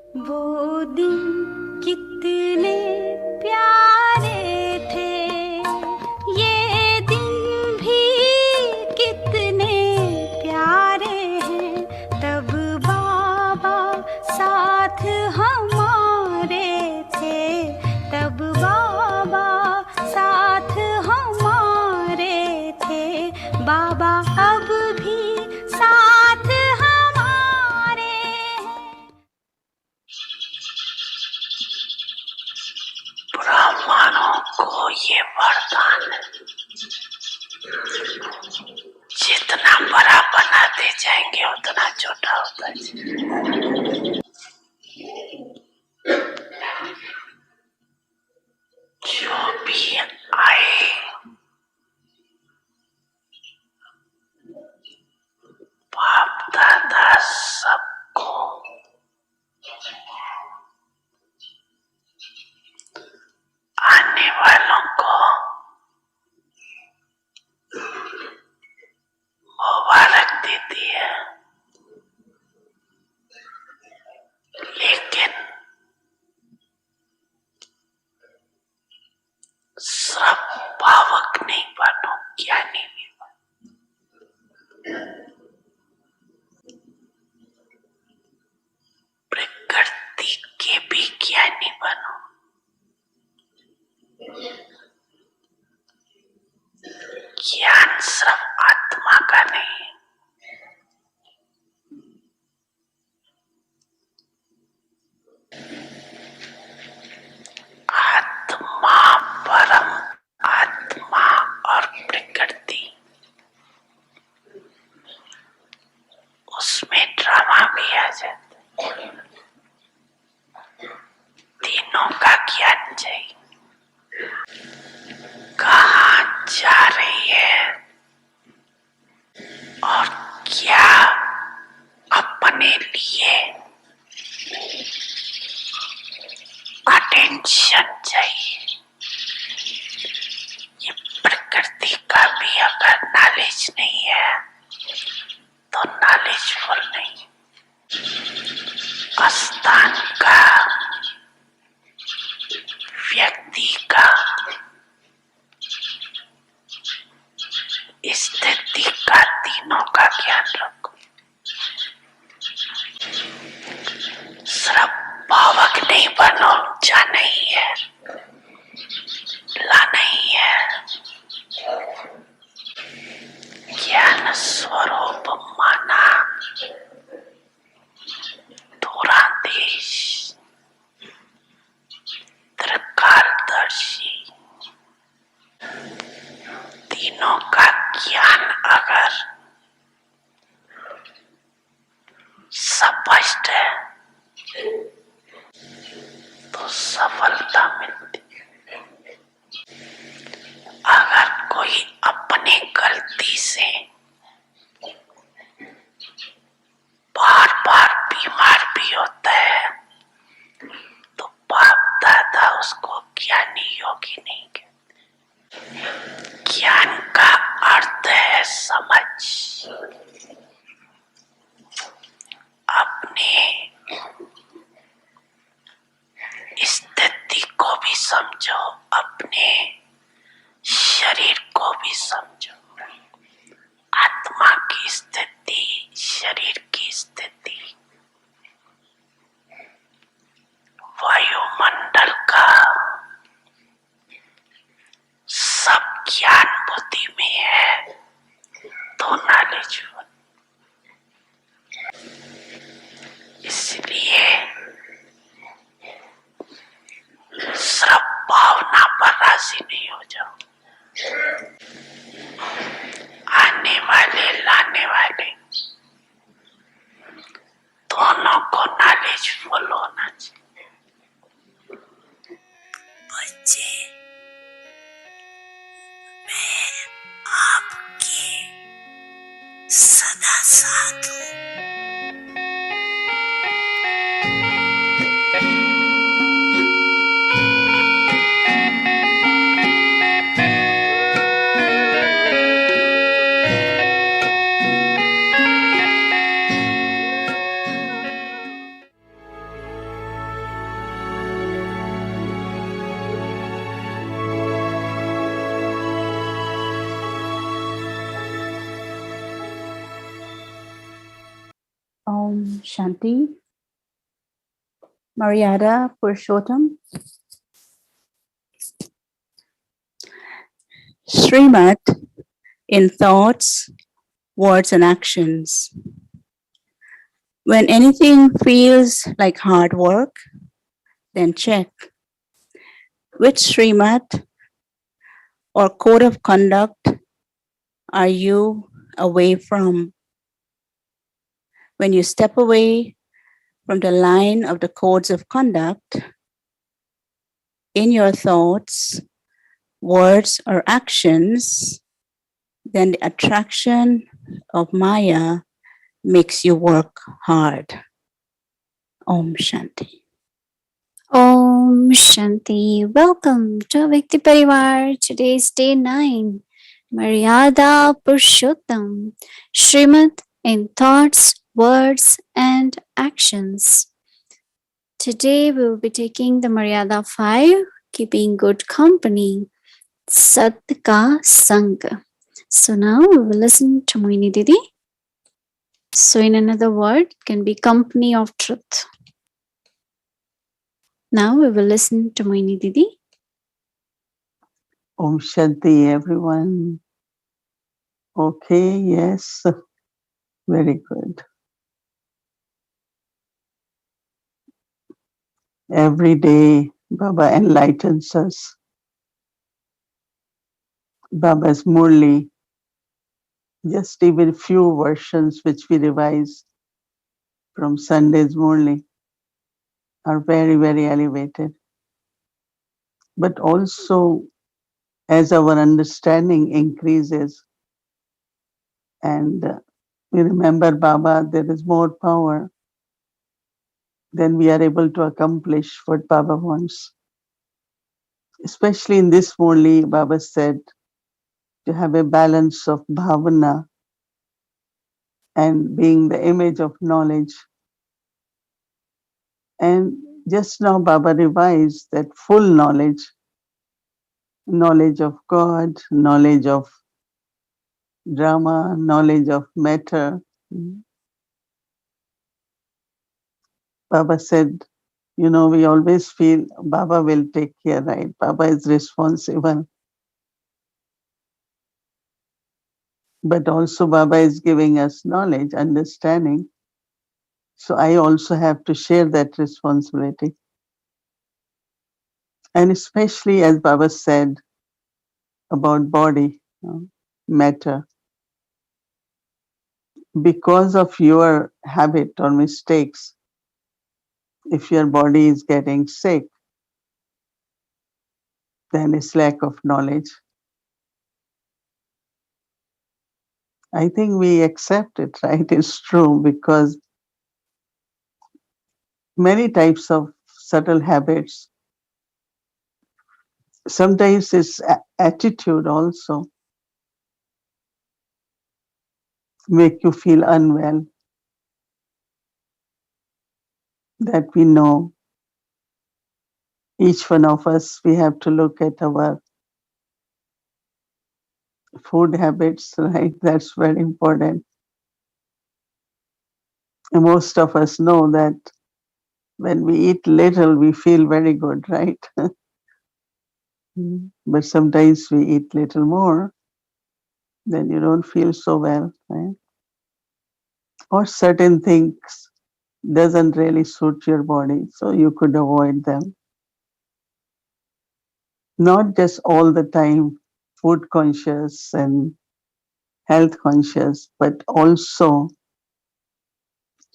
वो दिन कितने प्यारे थे, ये दिन भी कितने प्यारे हैं। तब बाबा साथ हमारे थे, तब बाबा साथ हमारे थे। बाबा अब भी साथ हमारे हैं। ब्राह्मणों को ये वरदान है, जितना बड़ा बनाते जाएंगे उतना छोटा होता जाएगा। जो भी आए बाप दादा सबको आने वालों को मुबारक देती है, लेकिन सब भावक नहीं बनो, ज्ञानी भी बनो। प्रकृति के भी ज्ञानी बनो। ज्ञान सिर्फ आत्मा का नहीं, आत्मा, परम आत्मा और प्रकृति, उसमें ड्रामा भी आ जाता है। तीनों का ज्ञान चाहिए। कहाँ जा रही है और क्या अपने लिए अटेंशन चाहिए। ये प्रकृति का भी अगर नॉलेज नहीं है तो नॉलेजफुल नहीं। स्थान का, व्यक्ति का, स्थिति का, तीनों का ज्ञान रखो। सिर्फ भावक नहीं बनो, जाना ही है, लाना ही है। ज्ञान स्वरूप माना दूरादेश, त्रिकालदर्शी, तीनों का ज्ञान अगर स्पष्ट है तो सफलता मिलती है। अगर कोई अपने गलती से बार बार बीमार भी होता है तो बाप दादा उसको ज्ञानी योगी नहीं कहते। ज्ञान का अर्थ है समझ। अपने स्थिति को भी समझो, अपने शरीर को भी समझो। आत्मा की स्थिति, शरीर की स्थिति, वायुमंडल का सब ज्ञान बुद्धि में है तो नॉलेज। इसलिए सिर्फ भावना पर राजी नहीं हो जाओ। आने वाले, लाने वाले दोनों को नॉलेजफुल होना चाहिए। बच्चे, मैं आपके सदा साथ हूँ। Om Shanti. Maryada Purshottam. Shrimat in thoughts, words, and actions. When anything feels like hard work, then check which Shrimat or code of conduct are you away from. When you step away from the line of the codes of conduct in your thoughts, words, or actions, then the attraction of Maya makes you work hard. Om Shanti. Om Shanti. Welcome to Vikti Parivar. Today's day 9. Maryada Purshottam. Shrimat in thoughts, words, and actions. Today we will be taking the Maryada 5, keeping good company. Sat ka Sang. So now we will listen to Mohini Didi. So in another word, it can be company of truth. Now we will listen to Mohini Didi. Om Shanti, everyone. Okay, yes, very good. Every day, Baba enlightens us. Baba's Murli, just even few versions which we revise from Sunday's Murli are very, very elevated. But also, as our understanding increases and we remember Baba, there is more power, then we are able to accomplish what Baba wants. Especially in this Murli, Baba said, to have a balance of bhavana and being the image of knowledge. And just now Baba revised that full knowledge, knowledge of God, knowledge of drama, knowledge of matter. Baba said, we always feel Baba will take care, right? Baba is responsible. But also Baba is giving us knowledge, understanding. So I also have to share that responsibility. And especially as Baba said about body, matter. Because of your habit or mistakes, if your body is getting sick, then it's lack of knowledge. I think we accept it, right? It's true because many types of subtle habits, sometimes it's attitude also, make you feel unwell. That we know. Each one of us, we have to look at our food habits, right? That's very important. And most of us know that when we eat little, we feel very good, right? But sometimes we eat little more, then you don't feel so well, right? Or certain things doesn't really suit your body, so you could avoid them. Not just all the time food conscious and health conscious, but also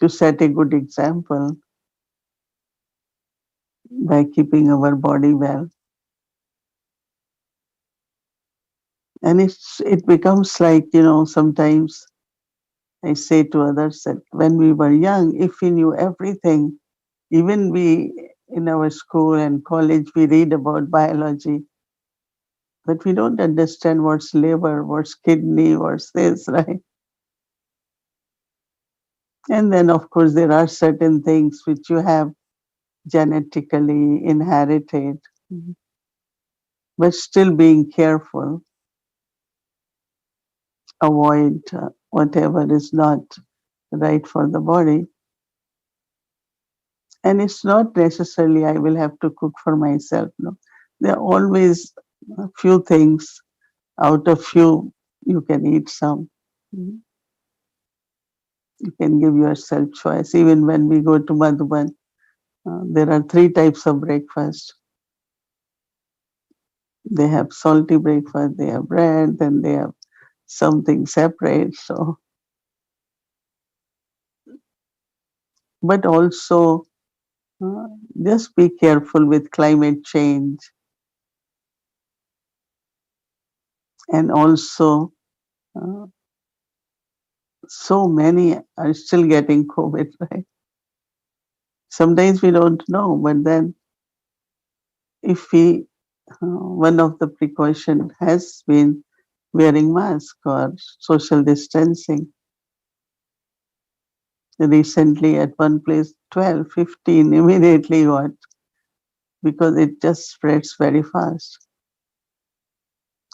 to set a good example by keeping our body well. And it becomes like, sometimes I say to others that when we were young, if we knew everything, even we in our school and college, we read about biology, but we don't understand what's liver, what's kidney, what's this, right? And then, of course, there are certain things which you have genetically inherited, but still being careful, avoid whatever is not right for the body. And it's not necessarily I will have to cook for myself. No, there are always a few things. Out of few, you can eat some. Mm. You can give yourself choice. Even when we go to Madhuban, there are three types of breakfast. They have salty breakfast, they have bread, then they have something separate. So, but also uh, just be careful with climate change, and also uh, so many are still getting COVID, right? Sometimes we don't know, but then if we, one of the precaution has been wearing mask or social distancing. Recently at one place, 12, 15 immediately got, because it just spreads very fast.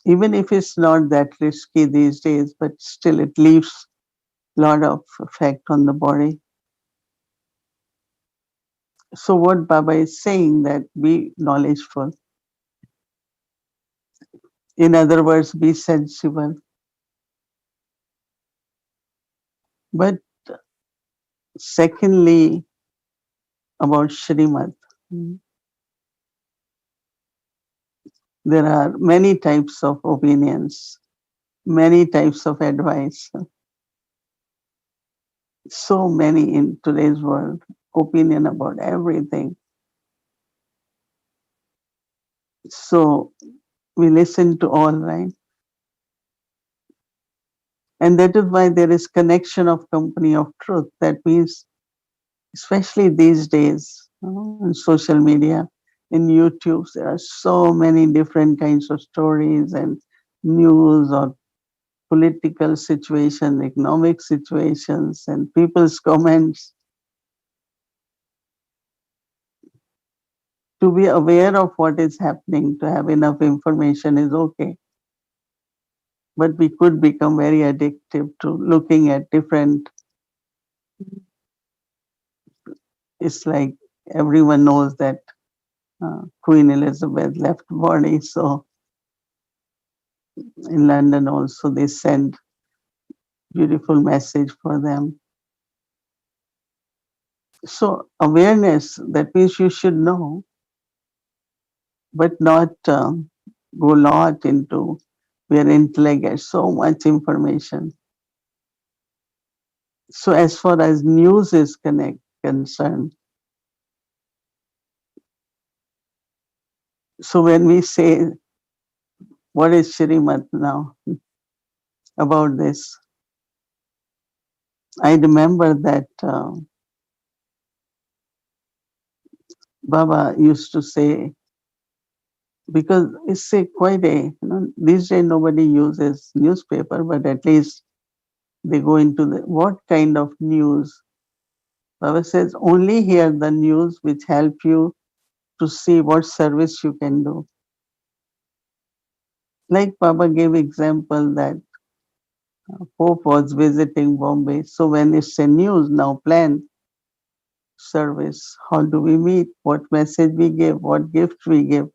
Even if it's not that risky these days, but still it leaves a lot of effect on the body. So what Baba is saying, that be knowledgeful. In other words, be sensible. But secondly, about Shrimat, there are many types of opinions, many types of advice. So many in today's world, opinion about everything. So we listen to all, right? And that is why there is connection of company of truth. That means, especially these days, on social media, in YouTube, there are so many different kinds of stories and news or political situation, economic situations, and people's comments. To be aware of what is happening, to have enough information is okay. But we could become very addictive to looking at different. It's like everyone knows that Queen Elizabeth left body, so in London also they send beautiful message for them. So awareness, that means you should know, but not go lot into where intellect gets so much information. So as far as news is concerned, so when we say what is Shrimat now about this, I remember that Baba used to say, because it's a quite a, these days nobody uses newspaper, but at least they go into the what kind of news. Baba says only hear the news which help you to see what service you can do. Like Baba gave example that Pope was visiting Bombay. So when it's a news, now plan service. How do we meet? What message we give? What gift we give?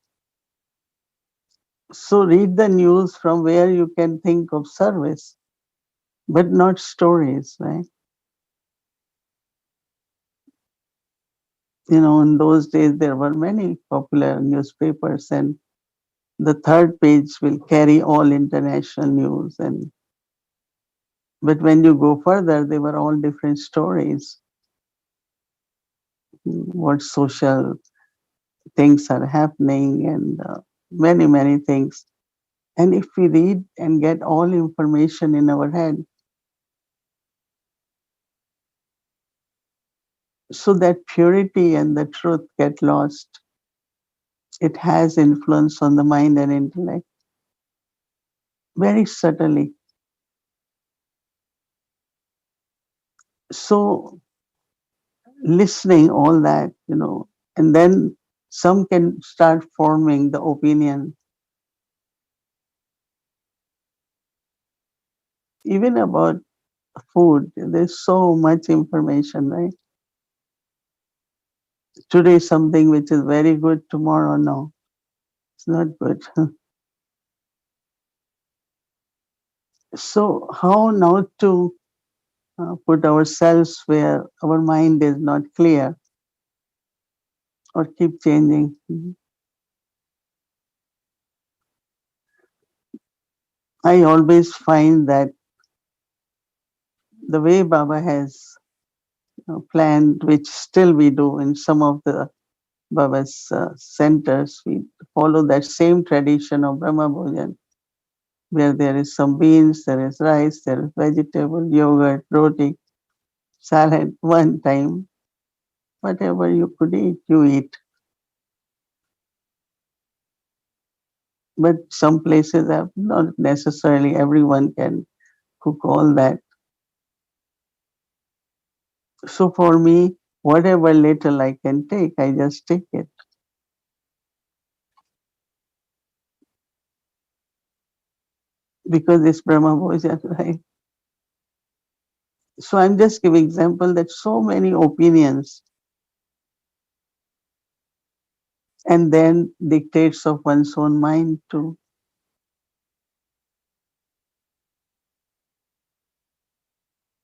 So read the news from where you can think of service, but not stories, right? In those days there were many popular newspapers, and the third page will carry all international news. And but when you go further, they were all different stories. What social things are happening, and many, many things. And if we read and get all information in our head, so that purity and the truth get lost. It has influence on the mind and intellect very subtly. So listening all that, and then some can start forming the opinion even about food. There's so much information, right? Today something which is very good, tomorrow no, it's not good. So how now to put ourselves where our mind is not clear or keep changing? I always find that the way Baba has planned, which still we do in some of the Baba's centers, we follow that same tradition of Brahma Bhojan, where there is some beans, there is rice, there is vegetable, yogurt, roti, salad, one time. Whatever you could eat, you eat. But some places have not necessarily everyone can cook all that. So for me, whatever little I can take, I just take it. Because it's Brahma Bhojan, right? So I'm just giving example that so many opinions and then dictates of one's own mind too.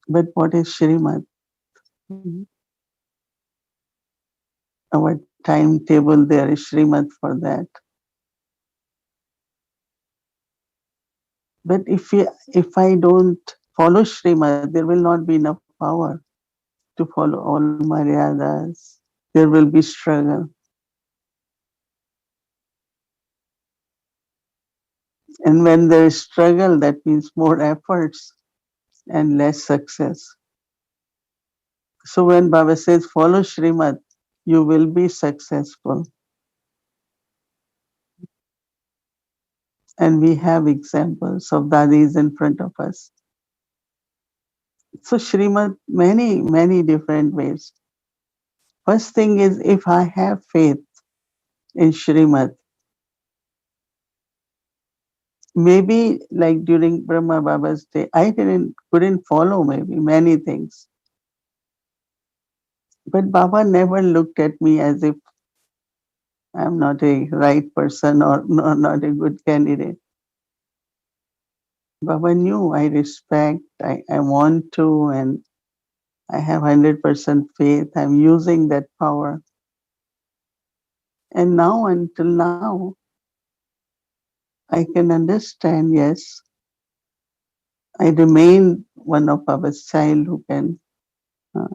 But what is Shrimat? Our timetable there is Shrimat for that. But if I don't follow Shrimat, there will not be enough power to follow all Maryadas. There will be struggle. And when there is struggle, that means more efforts and less success. So when Baba says, follow Shrimat, you will be successful. And we have examples of dadis in front of us. So Shrimat, many different ways. First thing is, if I have faith in Shrimat, maybe like during Brahma Baba's day, I couldn't follow maybe many things. But Baba never looked at me as if I'm not a right person or not a good candidate. Baba knew I respect, I want to, and I have 100% faith. I'm using that power. And now, until now, I can understand, yes, I remain one of Baba's child who can uh,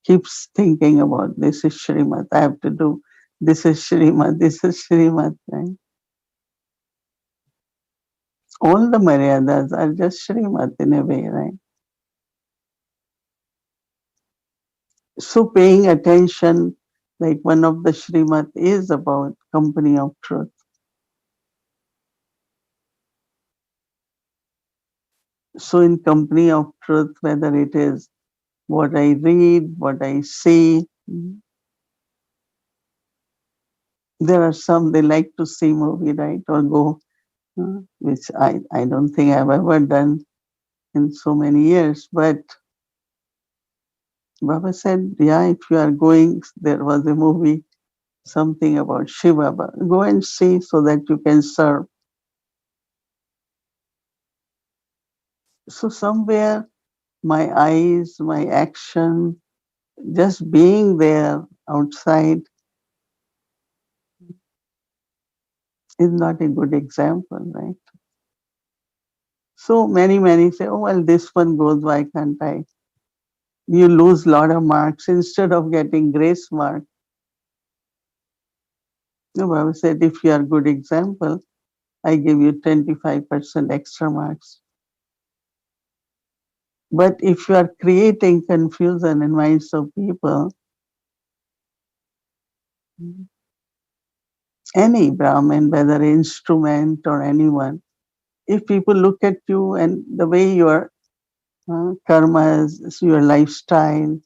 keeps thinking about this is Shrimat, I have to do, this is Shrimat, this is Shrimat. Right? All the Maryadas are just Shrimat in a way, right? So paying attention, like one of the Shrimat is about company of truth. So in company of truth, whether it is what I read, what I see, there are some they like to see movie, right? Or go, which I don't think I've ever done in so many years. But Baba said, yeah, if you are going, there was a movie, something about Shiva, go and see so that you can serve. So somewhere my eyes, my action, just being there outside is not a good example, right? So many say, oh, well, this one goes, why can't I? You lose a lot of marks instead of getting grace mark. No, Baba said, if you are good example, I give you 25% extra marks. But if you are creating confusion in minds of people, any Brahmin, whether instrument or anyone, if people look at you and the way your karmas, your lifestyle,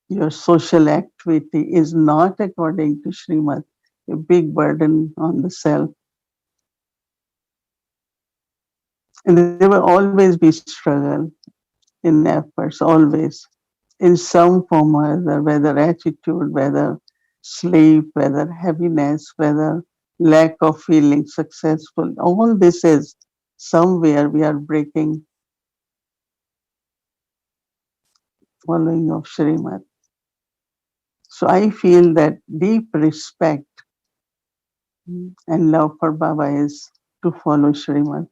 your social activity is not according to Shrimat, a big burden on the self. And there will always be struggle in efforts, always. in some form or other, whether attitude, whether sleep, whether heaviness, whether lack of feeling successful. All this is somewhere we are breaking following of Shrimat. So I feel that deep respect and love for Baba is to follow Shrimat.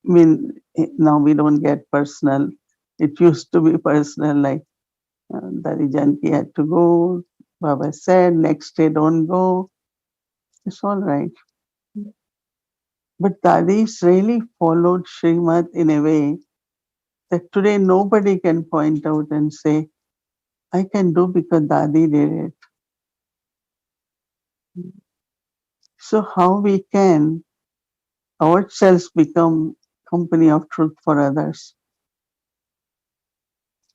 I mean, now we don't get personal. It used to be personal, like Dadi Janki had to go. Baba said, next day don't go. It's all right. But Dadis really followed Shrimat in a way that today nobody can point out and say, I can do because Dadi did it. So how we can ourselves become company of truth for others.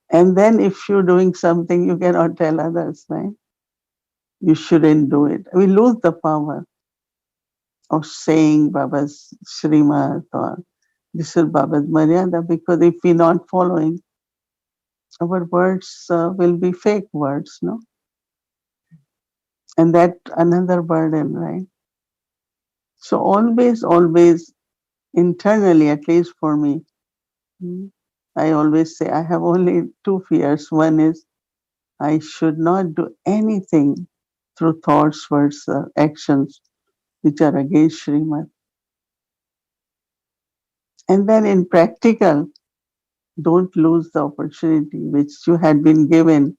And then if you're doing something, you cannot tell others, right? You shouldn't do it. We lose the power of saying Baba's Shrimat or this is Baba's Maryada, because if we're not following, our words will be fake words, no? And that another burden, right? So always internally, at least for me, I always say I have only two fears. One is I should not do anything through thoughts, words, actions which are against Srimad. And then in practical, don't lose the opportunity which you had been given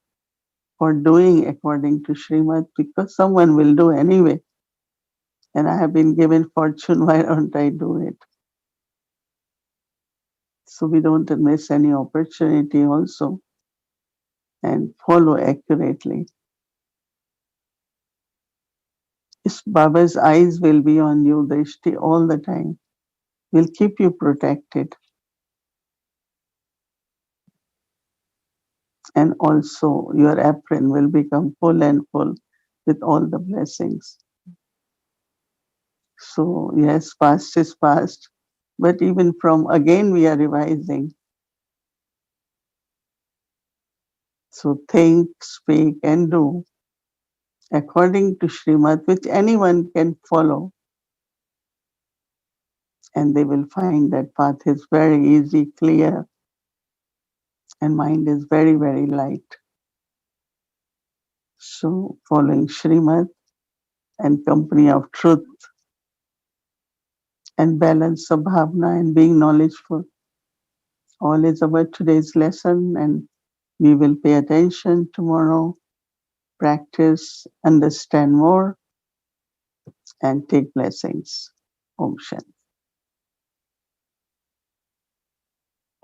for doing according to Srimad, because someone will do anyway. And I have been given fortune, why don't I do it? So we don't miss any opportunity also and follow accurately. Baba's eyes will be on you, Drishti, all the time. Will keep you protected. And also your apron will become full and full with all the blessings. So yes, past is past, but even from again we are revising. So think, speak and do according to Shrimat, which anyone can follow. And they will find that path is very easy, clear, and mind is very, very light. So following Shrimat and company of truth and balance of bhavna and being knowledgeful. All is about today's lesson, and we will pay attention tomorrow, practice, understand more, and take blessings. Om Shanti.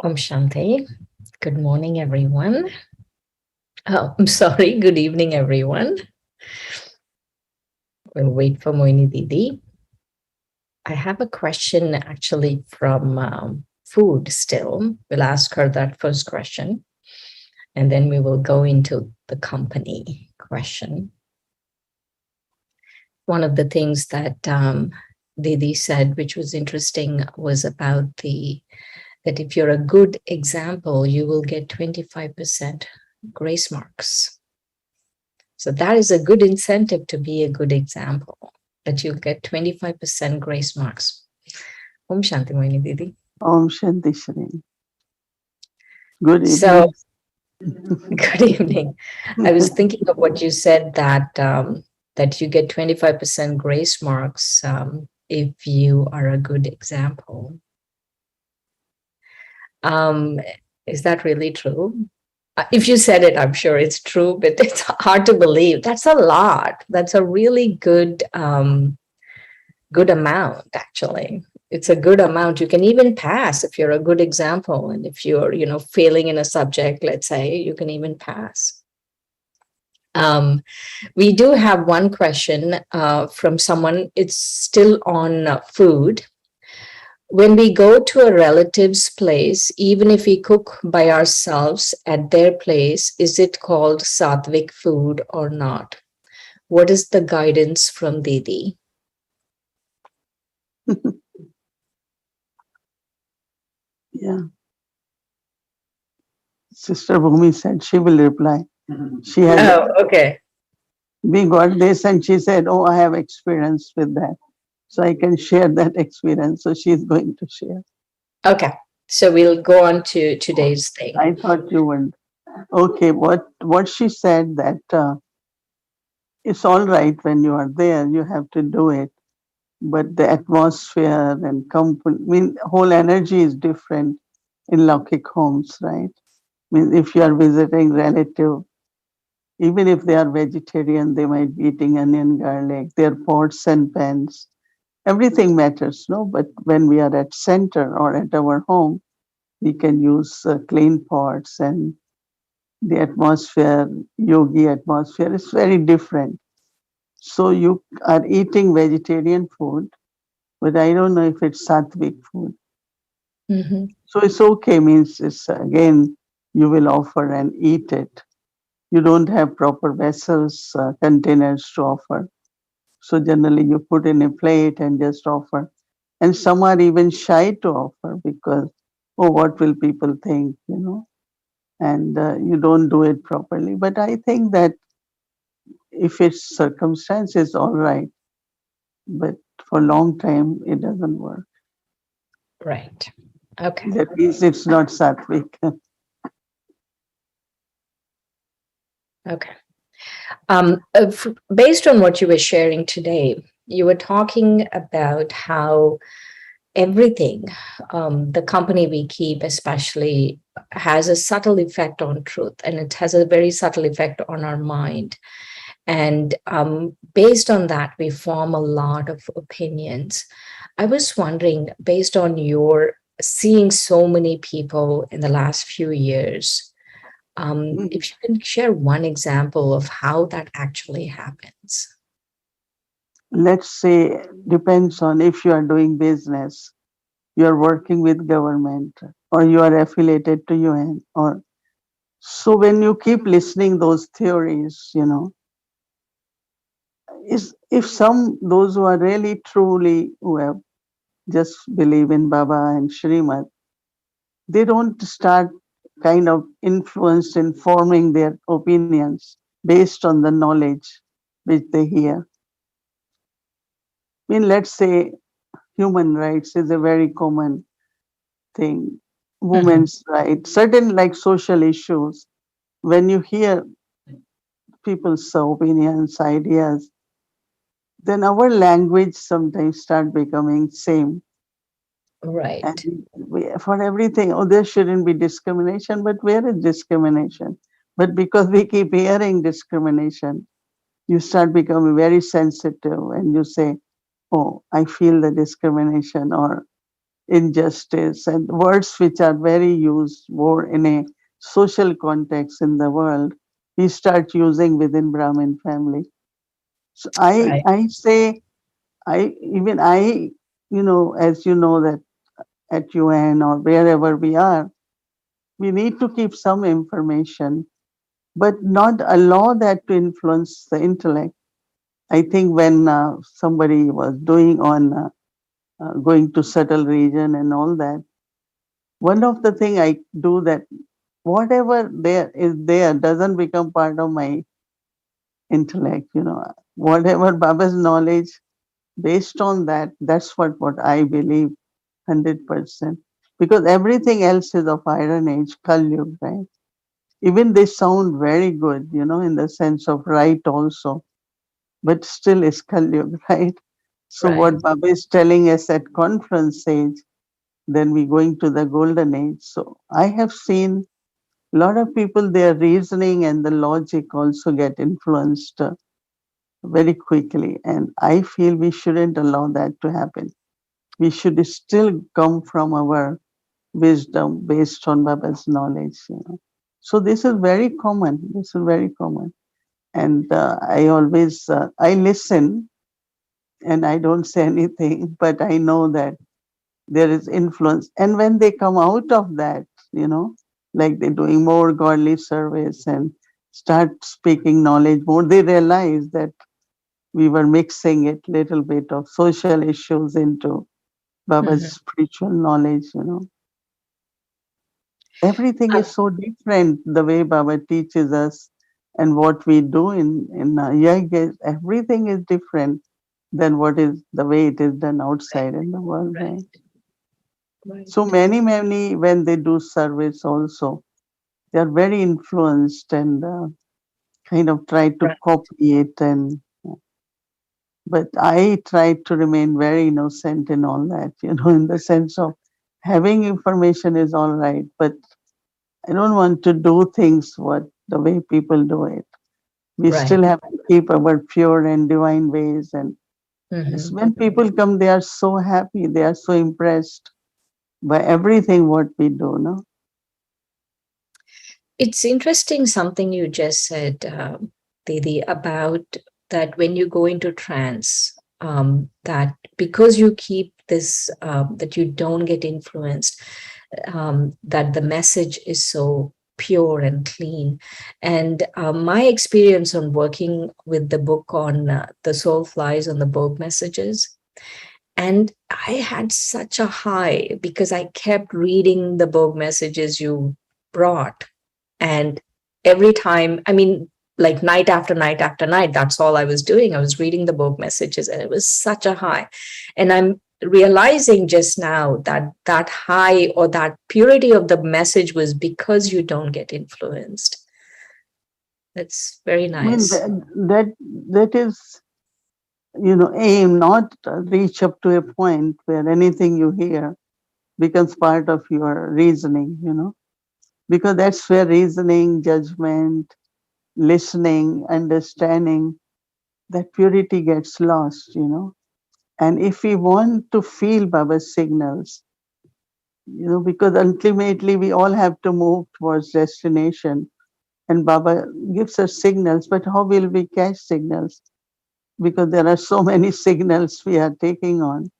Om Shanti. Good morning, everyone. Oh, I'm sorry. Good evening, everyone. We'll wait for Mohini Didi. I have a question actually from food still. We'll ask her that first question, and then we will go into the company question. One of the things that Didi said, which was interesting, was about that if you're a good example, you will get 25% grace marks. So that is a good incentive to be a good example, that you'll get 25% grace marks. Om Shanti Mohini Didi. Om Shanti Shri. Good evening. So, good evening. I was thinking of what you said, that that you get 25% grace marks if you are a good example. Is that really true? If you said it, I'm sure it's true, but it's hard to believe. That's a lot. That's a really good good amount, actually. It's a good amount. You can even pass if you're a good example. And if you're, failing in a subject, let's say, you can even pass. We do have one question from someone. It's still on food. When we go to a relative's place, even if we cook by ourselves at their place, is it called sattvic food or not? What is the guidance from Didi? Yeah. Sister Bhumi said she will reply. She has, Oh, okay. we got this, and she said, "Oh, I have experience with that. So I can share that experience." So she's going to share. Okay. So we'll go on to today's thing. I thought you would. Okay, what she said that it's all right when you are there, you have to do it, but the atmosphere and company, I mean, whole energy is different in Laukik homes, right? I mean, if you are visiting relative, even if they are vegetarian, they might be eating onion, garlic, their pots and pans. Everything matters, no? But when we are at center or at our home, we can use clean pots, and the atmosphere, yogi atmosphere is very different. So you are eating vegetarian food, but I don't know if it's sattvic food. Hmm. So it's okay, means it's again, you will offer and eat it. You don't have proper vessels, containers to offer. So generally you put in a plate and just offer. And some are even shy to offer because, oh, what will people think, and you don't do it properly. But I think that if it's circumstances, all right. But for long time, it doesn't work. Right. Okay. That means it's not sattvic. Okay. Based on what you were sharing today, you were talking about how everything, the company we keep especially, has a subtle effect on truth, and it has a very subtle effect on our mind. And based on that, we form a lot of opinions. I was wondering, based on your seeing so many people in the last few years, if you can share one example of how that actually happens. Let's say, depends on if you are doing business, you are working with government, or you are affiliated to UN, or so when you keep listening those theories, is if some those who are really truly who have just believe in Baba and Shrimat, they don't start kind of influenced in forming their opinions based on the knowledge which they hear. I mean, let's say human rights is a very common thing, Mhm. women's rights, certain like social issues. When you hear people's opinions, ideas, then our language sometimes start becoming same. Right. And for everything, oh, there shouldn't be discrimination, but where is discrimination? But because we keep hearing discrimination, you start becoming very sensitive and you say, oh, I feel the discrimination or injustice, and words which are very used more in a social context in the world, we start using within Brahmin family. So Right. I say, I, as you know that at UN or wherever we are, we need to keep some information, but not allow that to influence the intellect. I think when somebody was doing on going to settle region and all that, one of the thing I do that whatever there is there doesn't become part of my intellect. Whatever Baba's knowledge, based on that, that's what I believe 100%. Because everything else is of Iron Age, Kali Yuga, right? Even they sound very good, in the sense of right also, but still is Kali Yuga, right? So Right. what Baba is telling us at conference age, then we going to the golden age. So I have seen a lot of people, their reasoning and the logic also get influenced very quickly. And I feel we shouldn't allow that to happen. We should still come from our wisdom based on Baba's knowledge. So this is very common. This is very common. And I always, I listen and I don't say anything, but I know that there is influence. And when they come out of that, like they're doing more godly service and start speaking knowledge more, they realize that we were mixing it little bit of social issues into Baba's Mhm. spiritual knowledge. Everything is so different the way Baba teaches us and what we do in yoga. Everything is different than what is the way it is done outside in the world. Right? Right. So many, when they do service also, they are very influenced and kind of try to copy it. And but I try to remain very innocent in all that, in the sense of having information is all right, but I don't want to do things what the way people do it. We Right. still have to keep our pure and divine ways. And it's Mhm. when people come, they are so happy, they are so impressed by everything what we do. No, It's interesting something you just said, Didi, about that when you go into trance, that because you keep this, that you don't get influenced, that the message is so pure and clean. And my experience on working with the book on The Soul Flies on the Book Messages, and I had such a high because I kept reading the book messages you brought. And every time, I mean, like night after night after night, that's all I was doing. I was reading the book messages, and it was such a high. And I'm realizing just now that that high or that purity of the message was because you don't get influenced. That's very I mean nice. that is aim, not reach up to a point where anything you hear becomes part of your reasoning. Because that's where reasoning, judgment, listening, understanding, that purity gets lost. And if we want to feel Baba's signals, because ultimately we all have to move towards destination, and Baba gives us signals, but how will we catch signals? Because there are so many signals we are taking on,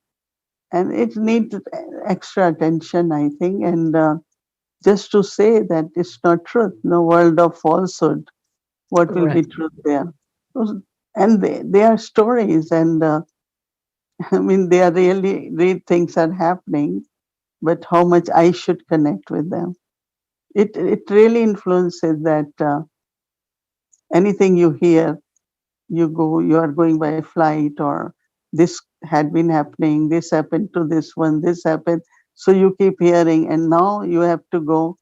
and it needs extra attention, I think. And just to say that it's not truth, no world of falsehood, what will be Right. truth there? And they are stories, and I mean, they are really real things are happening, but how much I should connect with them. It really influences that anything you hear, you are going by flight, or this had been happening, this happened to this one, this happened. So you keep hearing, and now you have to go.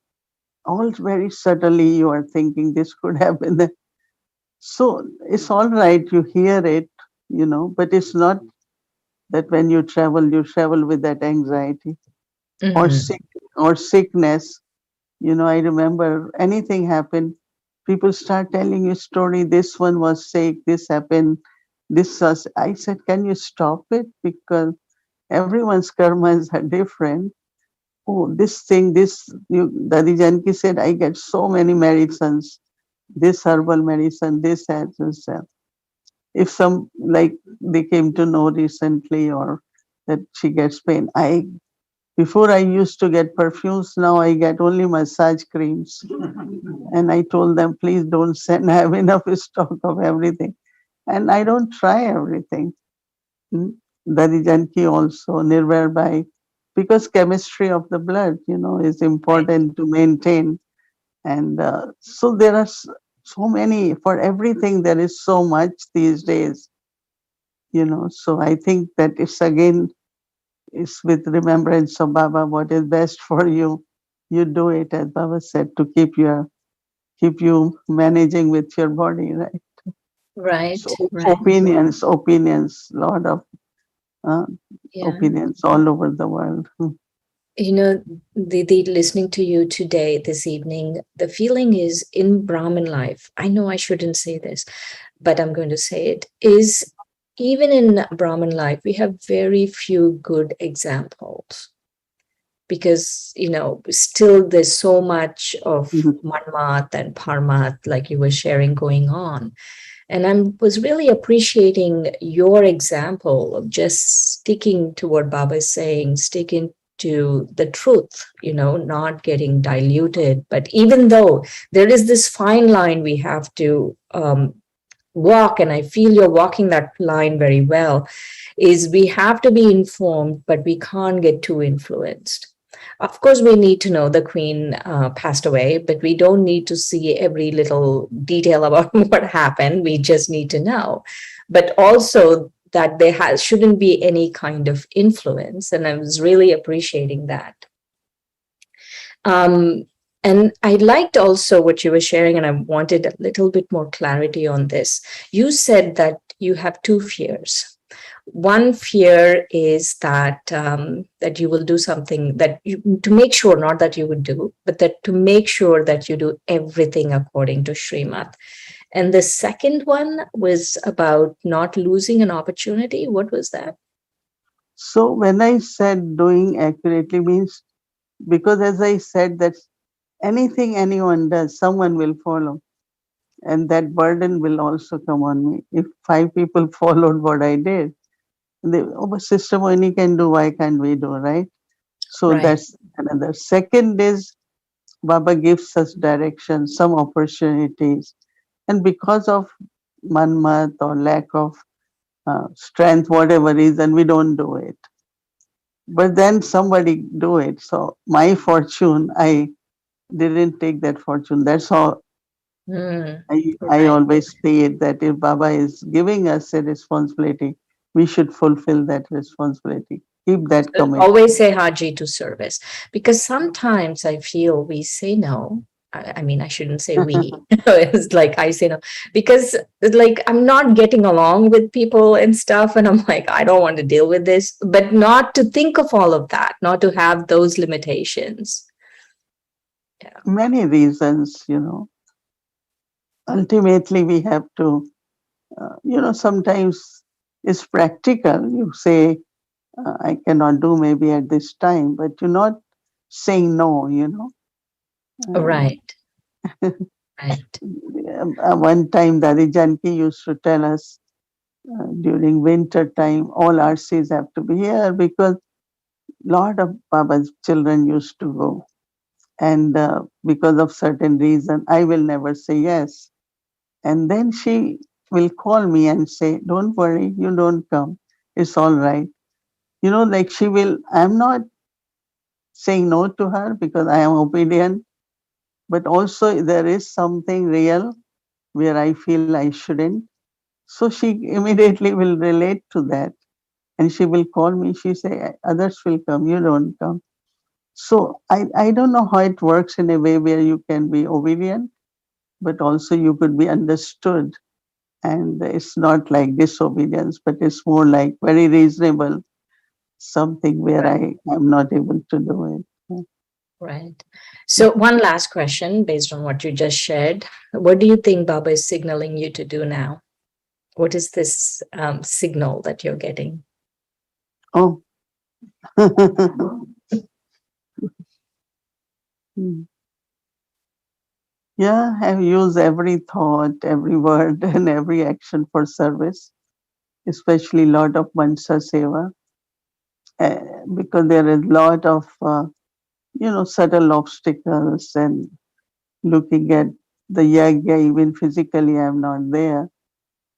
All very subtly, you are thinking this could happen. So it's all right, you hear it, but it's not that when you travel with that anxiety or Mhm. sickness. I remember anything happened, people start telling you story. This one was sick, this happened, this was. I said, can you stop it? Because everyone's karmas are different. Oh, this thing, Dadi Janki said, I get so many medicines, this herbal medicine, this has this. If some, like they came to know recently, or that she gets pain, before I used to get perfumes, now I get only massage creams. And I told them, please don't send, I have enough stock of everything. And I don't try everything. Hmm. Dadi Janki also, Nirvair Bhai, because chemistry of the blood, is Right. important to maintain. And so there are so many, for everything, there is so much these days. So I think that it's again, it's with remembrance of Baba, what is best for you. You do it, as Baba said, to keep you managing with your body, right? Right. So Right. opinions, lot of uh, Yeah. opinions all over the world. You know, the listening to you today, this evening, the feeling is in Brahmin life. I know I shouldn't say this, but I'm going to say it is even in Brahmin life, we have very few good examples because, still there's so much of Mhm. manmat and parmat, like you were sharing, going on. And I was really appreciating your example of just sticking to what Baba is saying, sticking to the truth, not getting diluted. But even though there is this fine line we have to walk, and I feel you're walking that line very well, is we have to be informed, but we can't get too influenced. Of course, we need to know the queen passed away, but we don't need to see every little detail about what happened. We just need to know. But also that there shouldn't be any kind of influence. And I was really appreciating that. And I liked also what you were sharing, and I wanted a little bit more clarity on this. You said that you have two fears. One fear is that that you will do something that to make sure, not that you would do, but that to make sure that you do everything according to Shrimat. And the second one was about not losing an opportunity. What was that? So when I said doing accurately means, because as I said that anything anyone does, someone will follow. And that burden will also come on me. If 5 people followed what I did, they, oh, but Sister Mohini can do, why can't we do, right? So Right. that's another. Second is Baba gives us direction, some opportunities. And because of manmat or lack of strength, whatever reason, we don't do it. But then somebody do it. So my fortune, I didn't take that fortune. That's how I Right. always say it, that if Baba is giving us a responsibility, we should fulfill that responsibility. Keep that commitment. Always say Haji to service, because sometimes I feel we say no. I mean, I shouldn't say we. It's like I say no because like I'm not getting along with people and stuff, and I'm like, I don't want to deal with this, but not to think of all of that, not to have those limitations. Yeah. Many reasons, Ultimately, we have to, sometimes it's practical. You say, I cannot do maybe at this time, but you're not saying no, Right. Right. One time, Dadi Janki used to tell us during winter time, all RCs have to be here because lot of Baba's children used to go. And because of certain reason, I will never say yes. And then she will call me and say, don't worry, you don't come. It's all right. Like I'm not saying no to her because I am obedient, but also there is something real where I feel I shouldn't. So she immediately will relate to that. And she will call me, she say, others will come, you don't come. So I don't know how it works in a way where you can be obedient, but also you could be understood. And it's not like disobedience, but it's more like very reasonable, something where Right. I am not able to do it. Right. So one last question based on what you just shared. What do you think Baba is signaling you to do now? What is this signal that you're getting? Oh. Yeah, I've used every thought, every word, and every action for service, especially a lot of Mansa Seva, because there is a lot of, subtle obstacles and looking at the yagya, even physically I'm not there,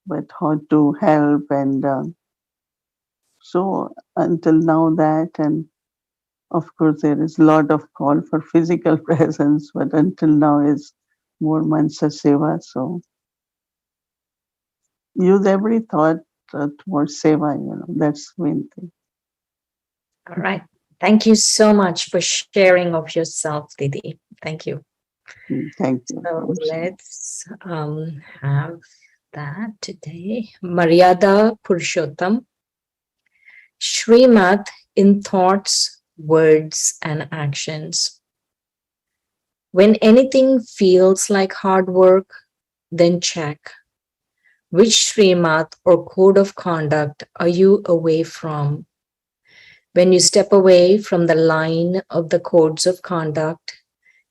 but how to help. And so until now that, and of course there is a lot of call for physical presence, but until now is more Mansa Seva. So use every thought towards seva, that's the main thing. All right. Thank you so much for sharing of yourself, Didi. Thank you. Thank you. So let's have that today. Maryada Purshottam, Shrimat in thoughts, words, and actions. When anything feels like hard work, then check. Which Shrimat or code of conduct are you away from? When you step away from the line of the codes of conduct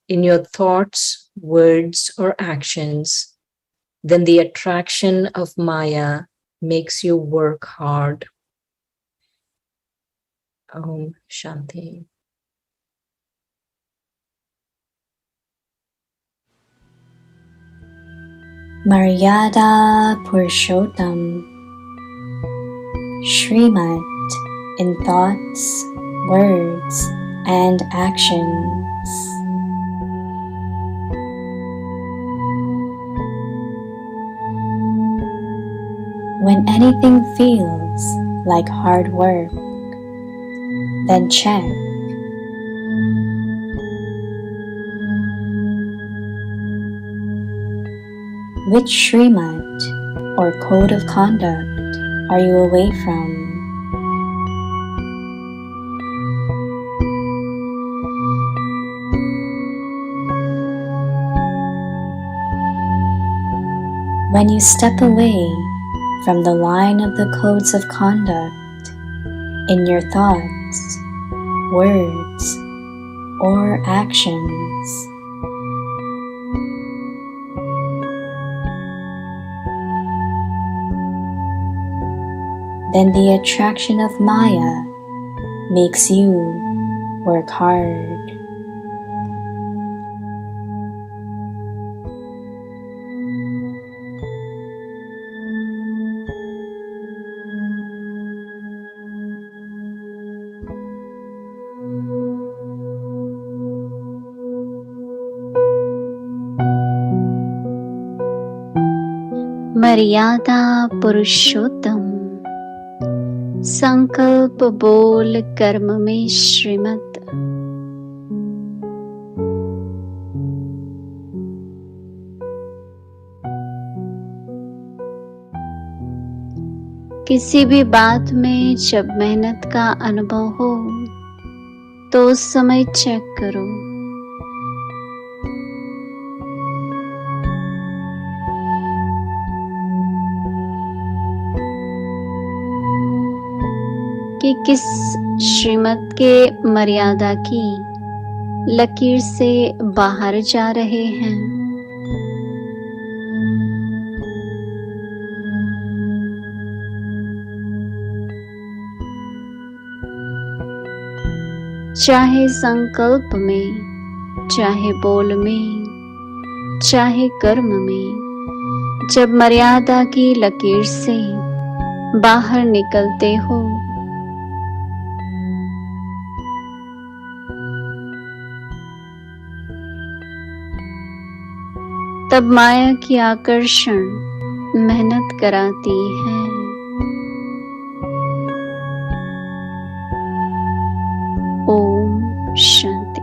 in your thoughts, words, or actions, then the attraction of Maya makes you work hard. Om Shanti. Maryada Purshottam, Shrimat in thoughts, words, and actions. When anything feels like hard work, then check. Which Shrimat or code of conduct are you away from? When you step away from the line of the codes of conduct in your thoughts, words, or actions, then the attraction of Maya makes you work hard. मर्यादा पुरुषोत्तम, संकल्प बोल कर्म में श्रीमत। किसी भी बात में जब मेहनत का अनुभव हो तो उस समय चेक करो कि किस श्रीमत के मर्यादा की लकीर से बाहर जा रहे हैं। चाहे संकल्प में, चाहे बोल में, चाहे कर्म में, जब मर्यादा की लकीर से बाहर निकलते हो तब माया की आकर्षण मेहनत कराती है। Om Shanti.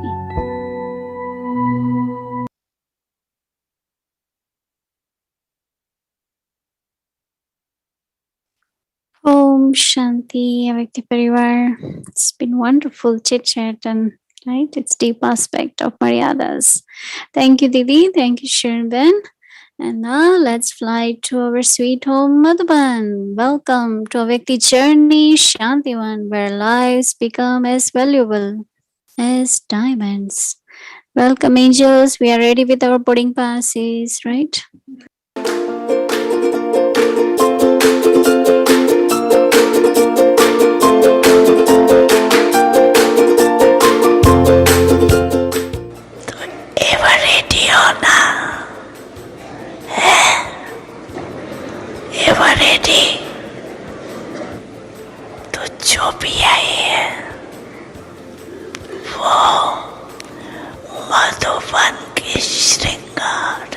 Om Shanti, Avakti Parivar. It's been wonderful chit chat and right, it's deep aspect of Maryadas. Thank you, Didi. Thank you, Sharon. And now let's fly to our sweet home, Madhuban. Welcome to Avakti Journey, Shantivan, where lives become as valuable as diamonds. Welcome, angels. We are ready with our boarding passes, right? Ever ready? तो जो भी आए हैं वो मधुबन के श्रृंगार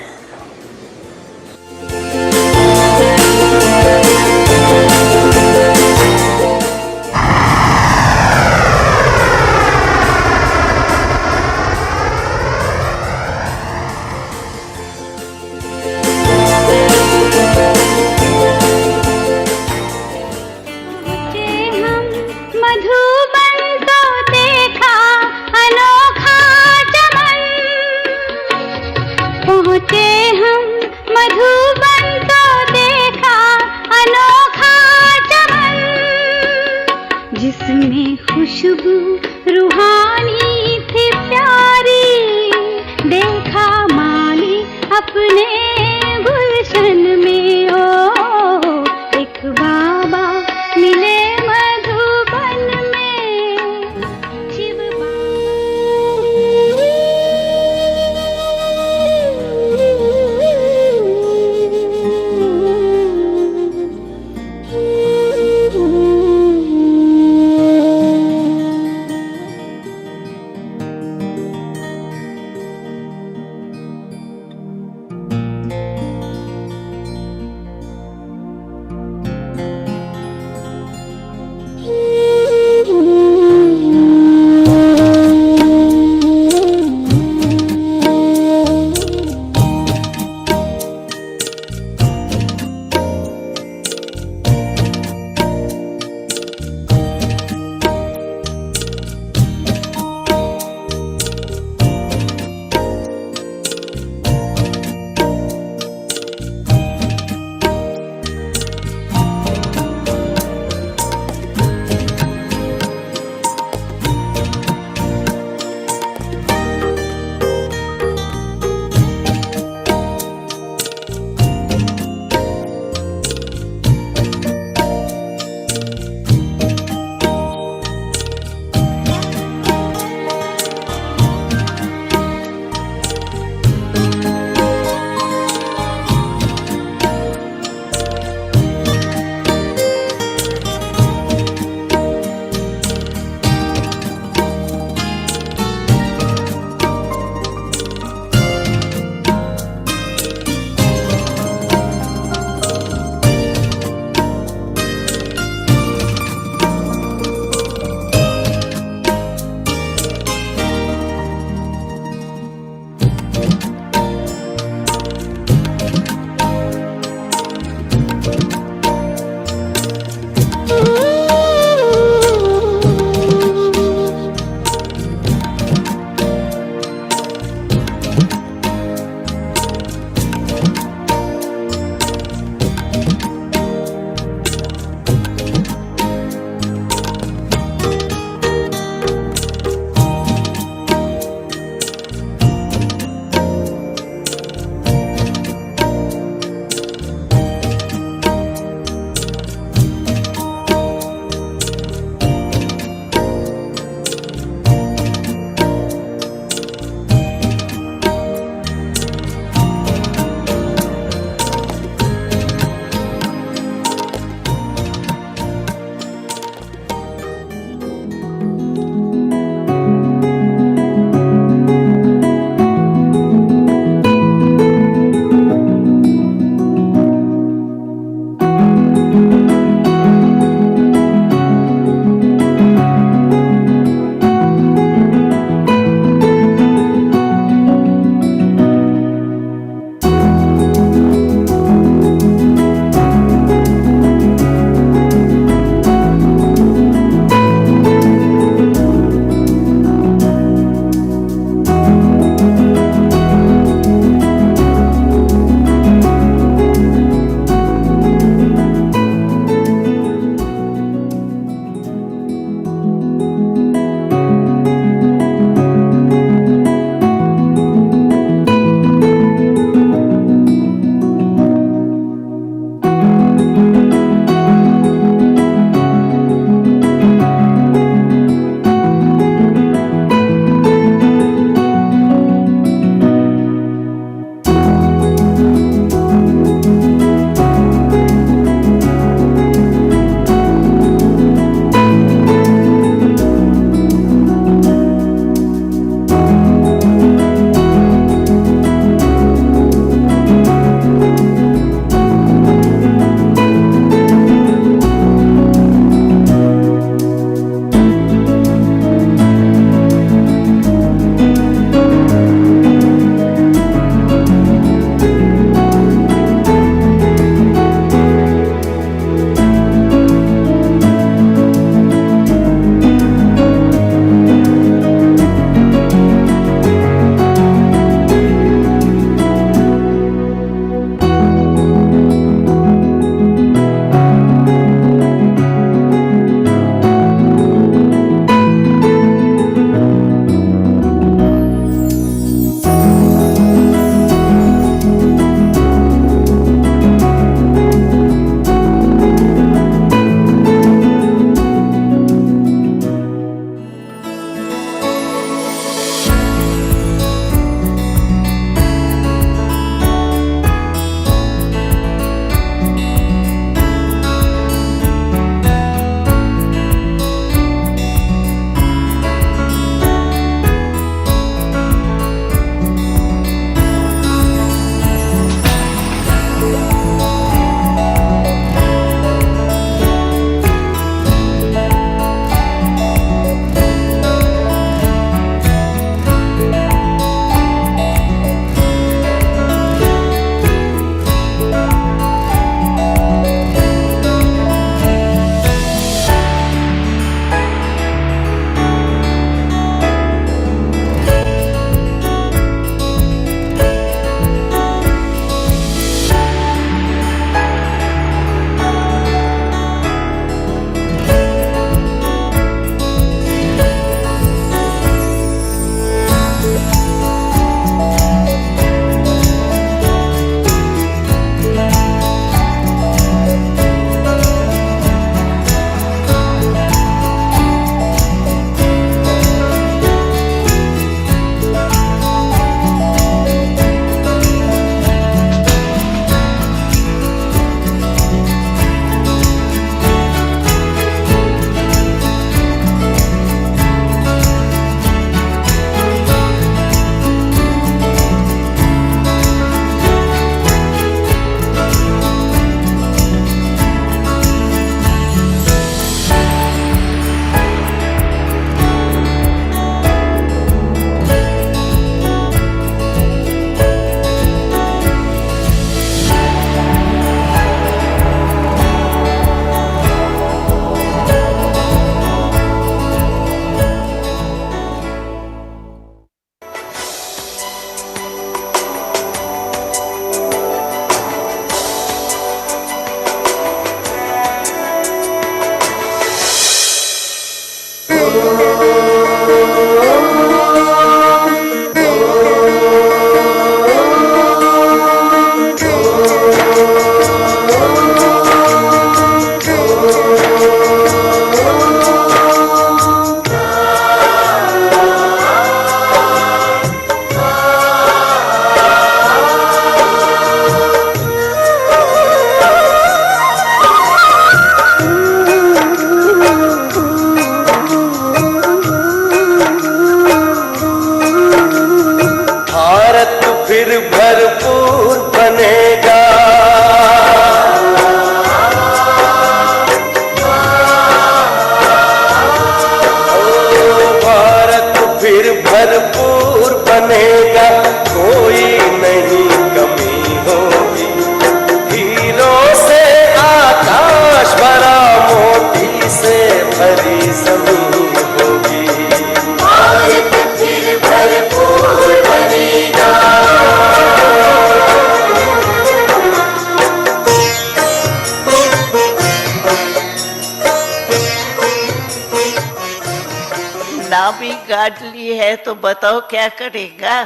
गाड़ ली है तो बताओ क्या करेगा।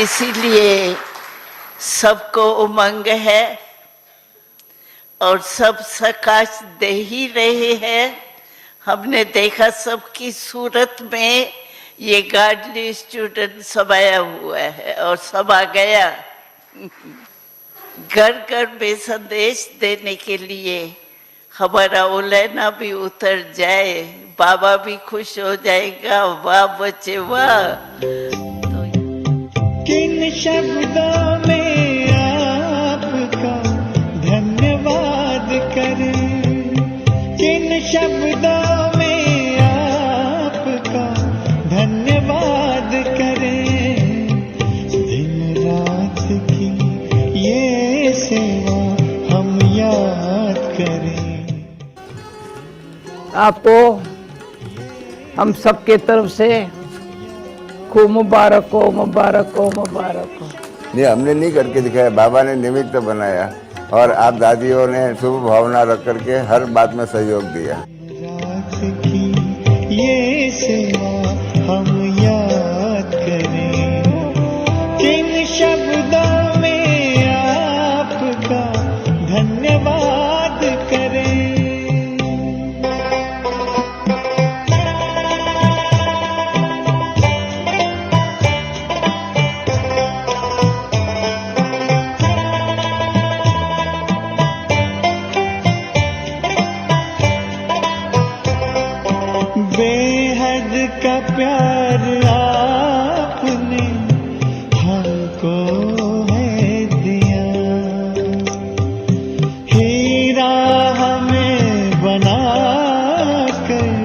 इसीलिए सबको उमंग है और सब सकाश दे ही रहे हैं। हमने देखा सबकी सूरत में ये गार्डली स्टूडेंट समाया हुआ है और समा गया। घर घर में संदेश देने के लिए हमारा ओलेना भी उतर जाए, बाबा भी खुश हो जाएगा। वाह बच्चे वाह। किन शब्दों में आपका धन्यवाद करें, किन शब्दों में आपका धन्यवाद करें। दिन रात की ये सेवा हम याद करें। आपको हम सबके तरफ से खूब मुबारक हो, मुबारक हो, मुबारक हो। नहीं, हमने नहीं करके दिखाया, बाबा ने निमित्त बनाया और आप दादियों ने शुभ भावना रख करके हर बात में सहयोग दिया। रात की ये सेवा हम याद करें, किन शब्दों में आपका धन्यवाद करें। बेहद का प्यार आपने हमको है दिया, हीरा हमें बनाकर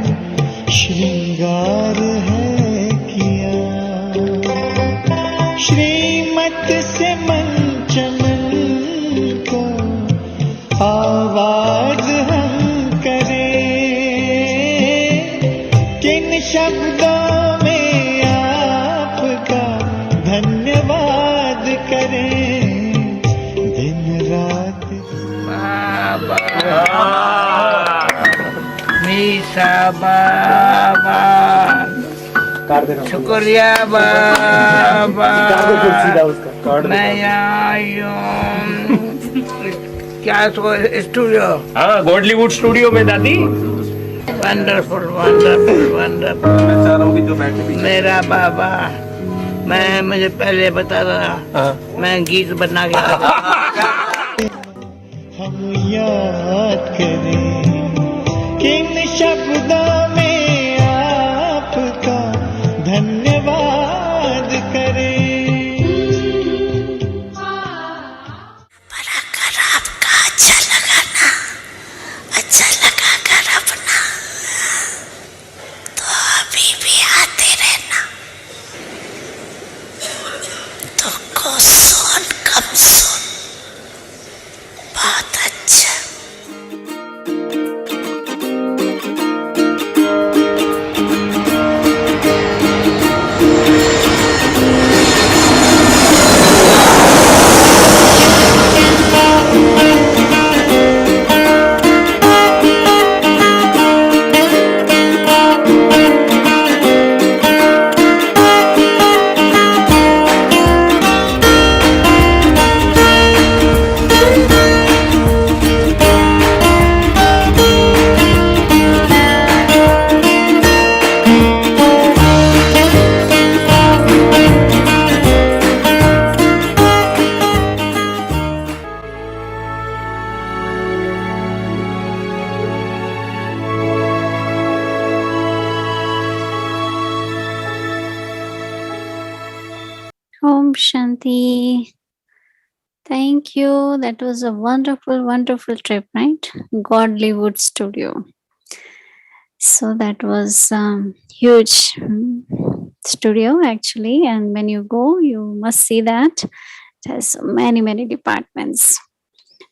श्रृंगार है किया। श्रीमत से मन चमन को आवाज हम करें, किन शब्दों में आपका धन्यवाद करें। दिन रात मीसा बाबा, शुक्रिया बाबा, मैं यहाँ आई हूँ। क्या स्टूडियो? हाँ, गॉडलीवुड स्टूडियो में दादी। Wonderful wonderful wonderful. मेरा बाबा, मुझे पहले बता रहा, मैं गीत बना के हम याद करें, किन शब्दों में आपका धन्यवाद करें। पर अगर आपका अच्छा लगा ना, अच्छा लगा कर अपना, तो अभी भी आते रहना। तुमको सुन कम सुन, बहुत अच्छा। Om Shanti. Thank you. That was a wonderful, wonderful trip, right? Godlywood Studio. So that was huge studio actually. And when you go, you must see that it has many, many departments.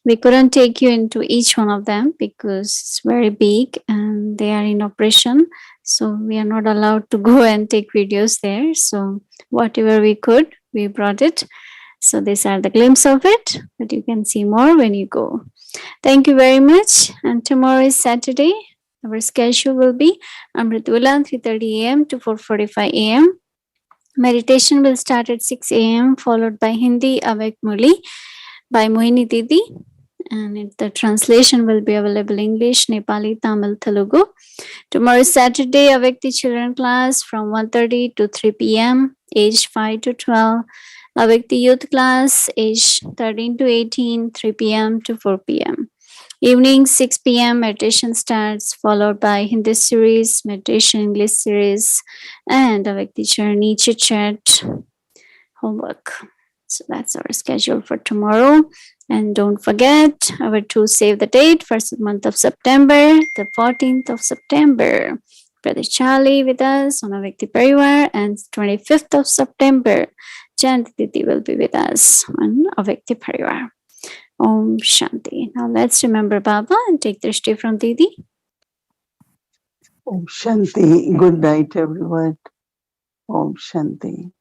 We couldn't take you into each one of them because it's very big and they are in operation. So we are not allowed to go and take videos there. So whatever we could, we brought it. So these are the glimpse of it, but you can see more when you go. Thank you very much. And tomorrow is Saturday. Our schedule will be Amritula 3:30 a.m. to 4:45 a.m. Meditation will start at 6 a.m. followed by Hindi Avek Muli by Mohini Didi. And the translation will be available English, Nepali, Tamil, Telugu. Tomorrow is Saturday, Avekti Children class from 1:30 to 3 p.m. age 5 to 12. Avekti Youth class age 13 to 18, 3 p.m. to 4 p.m. Evening 6 p.m. meditation starts, followed by Hindi series, meditation English series, and Avekti journey chit chat homework. So that's our schedule for tomorrow. And don't forget our to save the date for the month of September, the 14th of September. Brother Charlie with us on Avekti Parivar, and 25th of September, Jayanti Didi will be with us on Avekti Parivar. Om Shanti. Now let's remember Baba and take drishti from Didi. Om Shanti. Good night, everyone. Om Shanti.